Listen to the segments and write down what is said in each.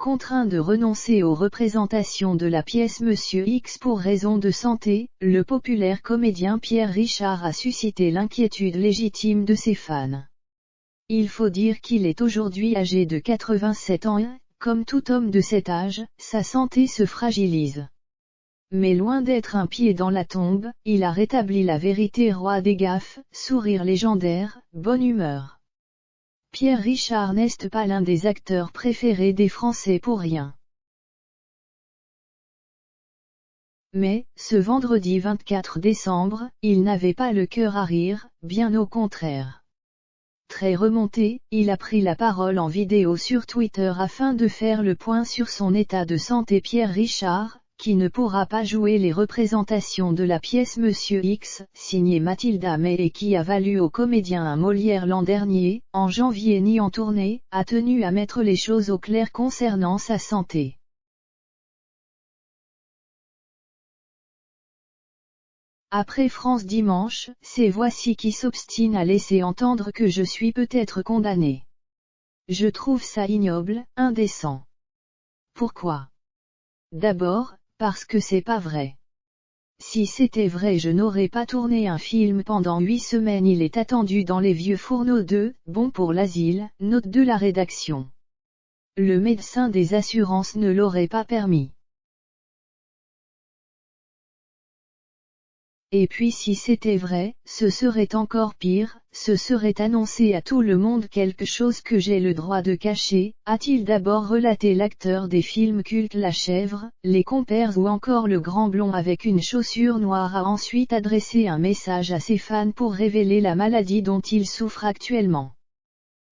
Contraint de renoncer aux représentations de la pièce Monsieur X pour raison de santé, le populaire comédien Pierre Richard a suscité l'inquiétude légitime de ses fans. Il faut dire qu'il est aujourd'hui âgé de 87 ans et, comme tout homme de cet âge, sa santé se fragilise. Mais loin d'être un pied dans la tombe, il a rétabli la vérité, roi des gaffes, sourire légendaire, bonne humeur. Pierre Richard n'est pas l'un des acteurs préférés des Français pour rien. Mais, ce vendredi 24 décembre, il n'avait pas le cœur à rire, bien au contraire. Très remonté, il a pris la parole en vidéo sur Twitter afin de faire le point sur son état de santé. Pierre Richard, qui ne pourra pas jouer les représentations de la pièce Monsieur X, signée Mathilda May et qui a valu au comédien un Molière l'an dernier, en janvier ni en tournée, a tenu à mettre les choses au clair concernant sa santé. Après France Dimanche, c'est Voici qui s'obstine à laisser entendre que je suis peut-être condamné. Je trouve ça ignoble, indécent. Pourquoi? D'abord, parce que c'est pas vrai. Si c'était vrai, je n'aurais pas tourné un film pendant 8 semaines. Il est attendu dans les vieux fourneaux de « Bon pour l'asile », note de la rédaction. Le médecin des assurances ne l'aurait pas permis. Et puis si c'était vrai, ce serait encore pire, ce serait annoncer à tout le monde quelque chose que j'ai le droit de cacher, a-t-il d'abord relaté l'acteur des films cultes La Chèvre, Les Compères ou encore Le Grand Blond avec une chaussure noire a ensuite adressé un message à ses fans pour révéler la maladie dont il souffre actuellement.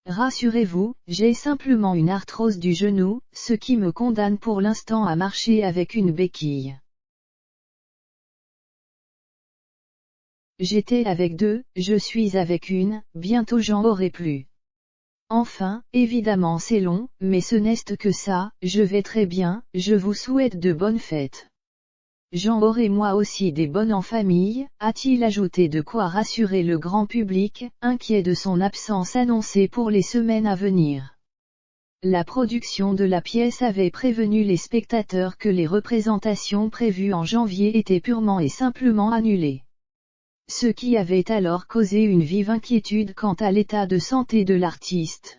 Rassurez-vous, j'ai simplement une arthrose du genou, ce qui me condamne pour l'instant à marcher avec une béquille. J'étais avec 2, je suis avec 1, bientôt j'en aurai plus. Enfin, évidemment c'est long, mais ce n'est que ça, je vais très bien, je vous souhaite de bonnes fêtes. J'en aurai moi aussi des bonnes en famille, a-t-il ajouté, de quoi rassurer le grand public, inquiet de son absence annoncée pour les semaines à venir. La production de la pièce avait prévenu les spectateurs que les représentations prévues en janvier étaient purement et simplement annulées. Ce qui avait alors causé une vive inquiétude quant à l'état de santé de l'artiste.